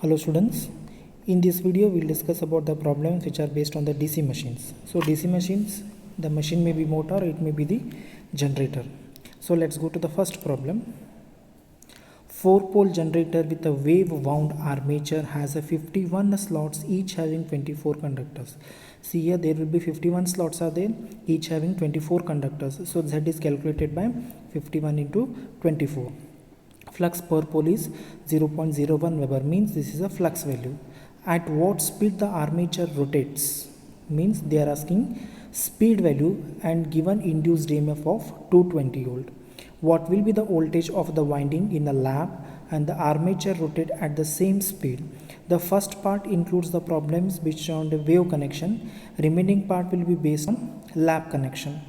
Hello students, in this video we will discuss about the problems which are based on the DC machines. So DC machines, the machine may be motor, it may be the generator. So let's go to the first problem. 4-pole generator with a wave wound armature has a 51 slots each having 24 conductors. See here there will be 51 slots are there, each having 24 conductors. So Z is calculated by 51 into 24. Flux per pole is 0.01 Weber, means this is a flux value. At what speed the armature rotates, means they are asking speed value and given induced EMF of 220 volt. What will be the voltage of the winding in the lap and the armature rotate at the same speed? The first part includes the problems which are on the wave connection. Remaining part will be based on lap connection.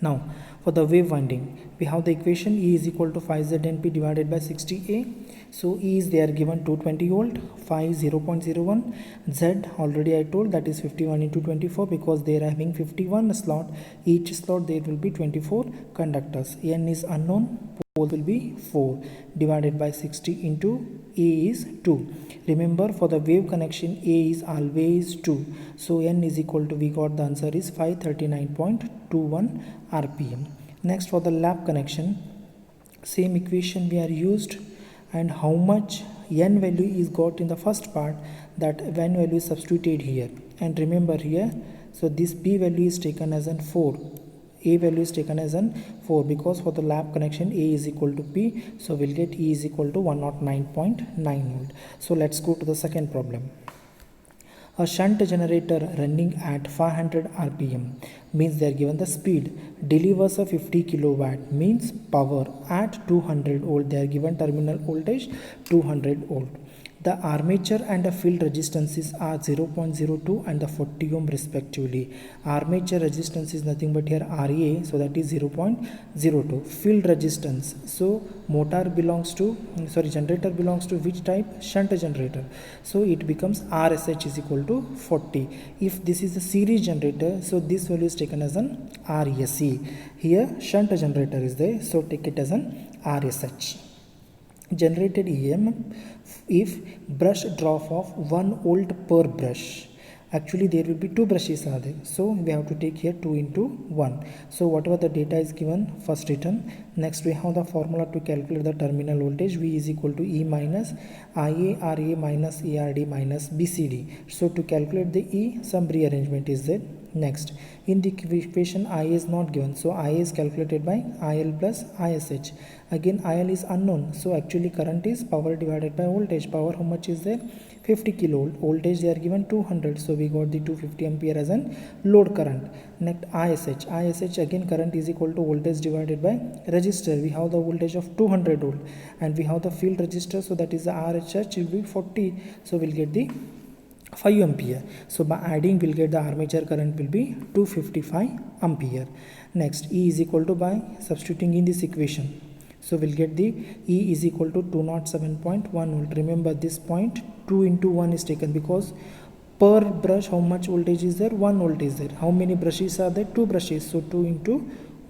Now for the wave winding, we have the equation E is equal to 5ZNP divided by 60A. So E is there given 220 volt, phi 0.01, Z already I told that is 51 into 24 because they are having 51 slot, each slot there will be 24 conductors. N is unknown, pole will be 4 divided by 60 into A is 2. Remember for the wave connection A is always 2. So N is equal to, we got the answer is 539.21 RPM. Next for the lap connection, same equation we are used, and how much N value is got in the first part, that N value is substituted here. And remember here, so this P value is taken as an 4. A value is taken as an 4 because for the lap connection A is equal to P, so we'll get E is equal to 109.9 volt. So let's go to the second problem. A shunt generator running at 500 rpm, means they are given the speed, delivers a 50 kilowatt, means power at 200 volt. They are given terminal voltage 200 volt. The armature and the field resistances are 0.02 and the 40 ohm respectively. Armature resistance is nothing but here RA, so that is 0.02. Field resistance, so generator belongs to which type? Shunt generator. So it becomes RSH is equal to 40. If this is a series generator, so this value is taken as an RSC. Here shunt generator is there, so take it as an RSH. Generated EMF if brush drop of 1 volt per brush. Actually there will be 2 brushes are there, so we have to take here 2 into 1. So whatever the data is given, first written. Next we have the formula to calculate the terminal voltage. V is equal to E minus IA RA minus ARD minus BCD. So to calculate the E, some rearrangement is there. Next, in the equation I is not given, so I is calculated by IL plus ISH. Again IL is unknown, so actually current is power divided by voltage. Power how much is there? 50 kilovolt. Voltage they are given 200, so we got the 250 ampere as an load current. Next ISH again current is equal to voltage divided by resistor. We have the voltage of 200 volt and we have the field resistor, so that is the RSH will be 40, so we'll get the 5 ampere. So by adding we'll get the armature current will be 255 ampere. Next E is equal to, by substituting in this equation, so we'll get the E is equal to 207.1 volt. Remember this point 2 into 1 is taken because per brush how much voltage is there? 1 volt is there. How many brushes are there? 2 brushes, so 2 into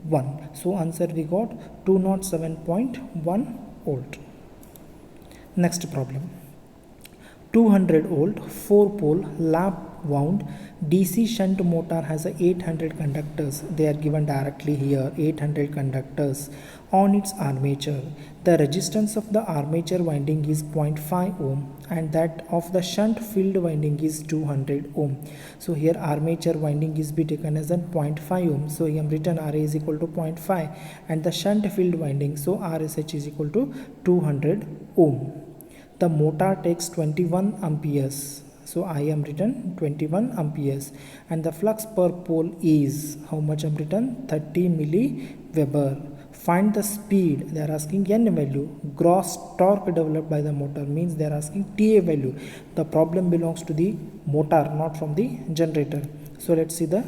1. So answer we got 207.1 volt. Next problem. 200 volt 4-pole lap wound DC shunt motor has a 800 conductors. They are given directly here, 800 conductors on its armature. The resistance of the armature winding is 0.5 ohm and that of the shunt field winding is 200 ohm. So here armature winding is be taken as a 0.5 ohm. So I am written RA is equal to 0.5 and the shunt field winding, so RSH is equal to 200 ohm. The motor takes 21 amperes, so I am written 21 amperes, and the flux per pole is how much I am written? 30 milliweber. Find the speed, they are asking N value. Gross torque developed by the motor, means they are asking TA value. The problem belongs to the motor, not from the generator. So let's see the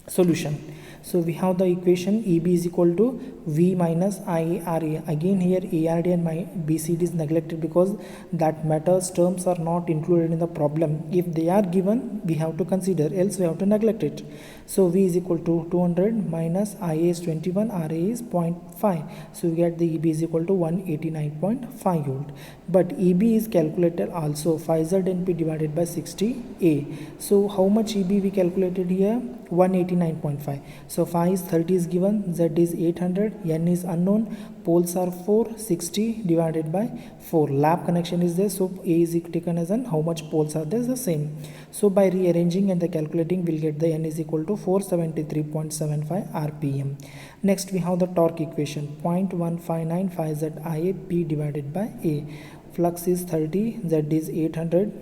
solution. So we have the equation EB is equal to V minus IARA. Again here ARD and BCD is neglected because that matters terms are not included in the problem. If they are given, we have to consider, else we have to neglect it. So V is equal to 200 minus IA is 21, RA is 0.5. So we get the EB is equal to 189.5 volt. But EB is calculated also 5Z NP divided by 60A. So how much EB we calculated here? 189.5. So phi is 30 is given, Z is 800, N is unknown, poles are 4, 60 divided by 4. Lap connection is there, so A is taken as an how much poles are there is the same. So by rearranging and the calculating, we'll get the N is equal to 473.75 RPM. Next we have the torque equation, 0.159 Z IA P divided by A. Flux is 30, Z is 800,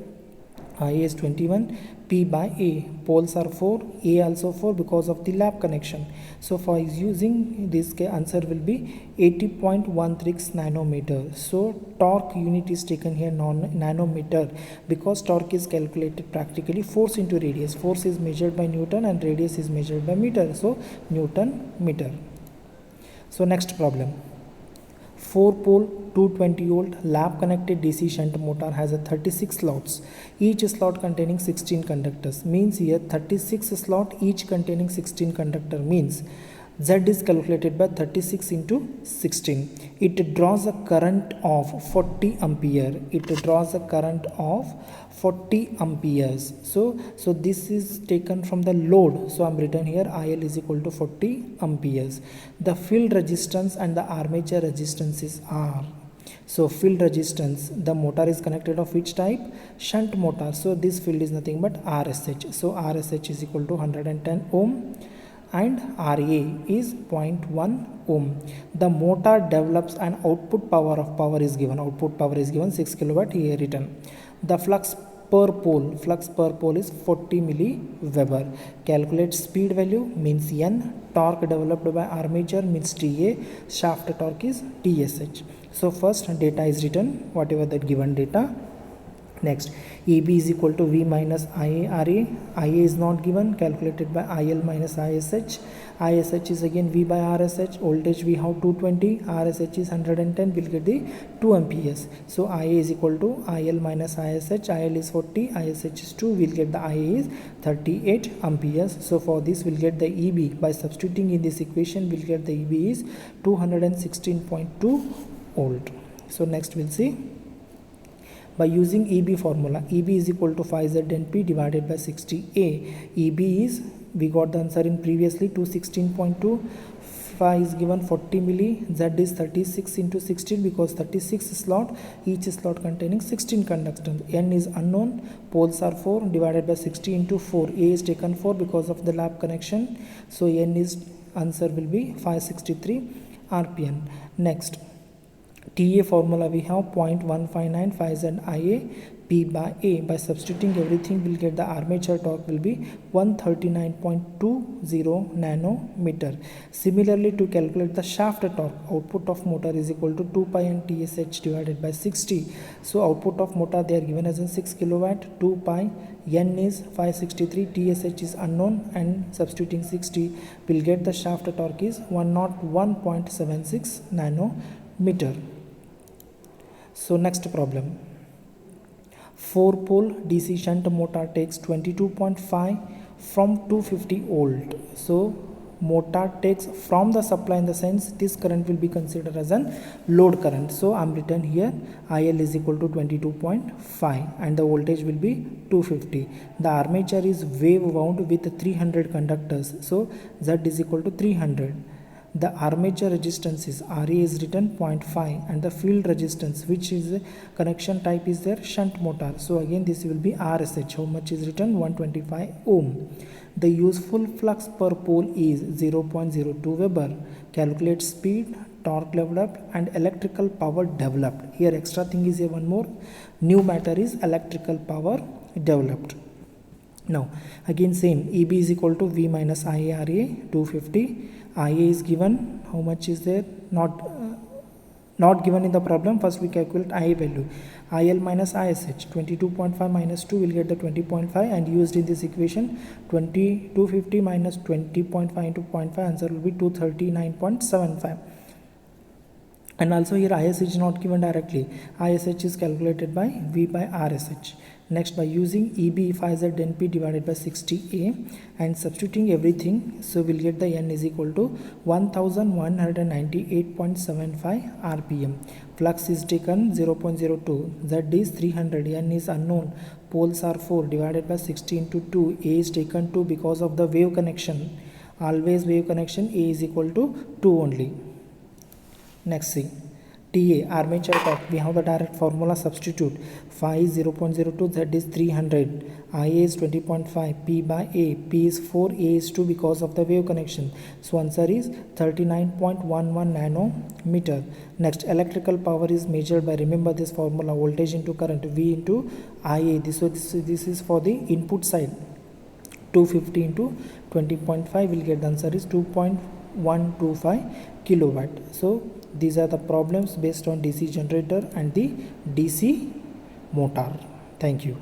IA is 21, P by A. Poles are 4, A also 4 because of the lap connection. So for using this, answer will be 80.13 nanometer. So torque unit is taken here nanometer because torque is calculated practically force into radius. Force is measured by Newton and radius is measured by meter. So Newton meter. So next problem. 4-pole 220 volt lap connected DC shunt motor has a 36 slots, each slot containing 16 conductors. Means here 36 slot each containing 16 conductor means Z is calculated by 36 into 16. It draws a current of 40 ampere. It draws a current of 40 amperes. So this is taken from the load. So I'm written here IL is equal to 40 amperes. The field resistance and the armature resistances are. So field resistance, the motor is connected of which type? Shunt motor. So this field is nothing but RSH. So RSH is equal to 110 ohm. And RA is 0.1 ohm. The motor develops an output power of power is given. Output power is given 6 kilowatt here written. The flux per pole is 40 milliweber. Calculate speed value means N. Torque developed by armature means TA. Shaft torque is TSH. So first data is written, whatever that given data. Next, EB is equal to V minus IARA. IA is not given, calculated by IL minus ISH. ISH is again V by RSH. Voltage we have 220, RSH is 110, we'll get the 2 amperes. So IA is equal to IL minus ISH. IL is 40, ISH is 2, we'll get the IA is 38 amperes. So for this we'll get the EB. By substituting in this equation, we'll get the EB is 216.2 volt. So next we'll see. By using EB formula, EB is equal to 5Z NP divided by 60A. EB is, we got the answer in previously, 216.2. Phi is given 40 milli. Z is 36 into 16 because 36 slot, each slot containing 16 conductors. N is unknown, poles are 4 divided by 60 into 4. A is taken 4 because of the lap connection. So N is, answer will be 563 RPM. Next, TA formula we have 0.159 Z IA P by A. By substituting everything, we'll get the armature torque will be 139.20 nanometer. Similarly, to calculate the shaft torque, output of motor is equal to 2 pi n TSH divided by 60. So output of motor they are given as in 6 kilowatt, 2 pi, N is 563, TSH is unknown, and substituting 60, we'll get the shaft torque is 101.76 nanometer. So next problem. 4-pole DC shunt motor takes 22.5 from 250 volt. So motor takes from the supply, in the sense this current will be considered as an load current. So I'm written here IL is equal to 22.5 and the voltage will be 250. The armature is wave wound with 300 conductors. So Z is equal to 300. The armature resistance is RA is written 0.5 and the field resistance, which is connection type, is there shunt motor. So again this will be RSH. How much is written? 125 ohm. The useful flux per pole is 0.02 Weber. Calculate speed, torque developed and electrical power developed. Here extra thing is here one more. New matter is electrical power developed. Now again same, EB is equal to V minus IARA 250. IA is given, how much is there? Not not given in the problem. First we calculate IA value. IL minus ISH, 22.5 minus 2 will get the 20.5, and used in this equation 250 minus 20.5 into 0.5, answer will be 239.75. And also here ISH is not given directly. ISH is calculated by V by RSH. Next, by using EB phi z NP divided by 60A and substituting everything, so we'll get the N is equal to 1198.75 RPM. Flux is taken 0.02, Z is 300, N is unknown, poles are 4, divided by 60 into 2, A is taken 2 because of the wave connection. Always wave connection, A is equal to 2 only. Next, see TA, armature torque. We have the direct formula, substitute. Phi is 0.02, Z is 300, IA is 20.5, P by A, P is 4, A is 2 because of the wave connection. So answer is 39.11 nanometer. Next, electrical power is measured by, remember this formula, voltage into current, V into IA. This is for the input side. 250 into 20.5 will get the answer is 2.125 kilowatt. So these are the problems based on DC generator and the DC motor. Thank you.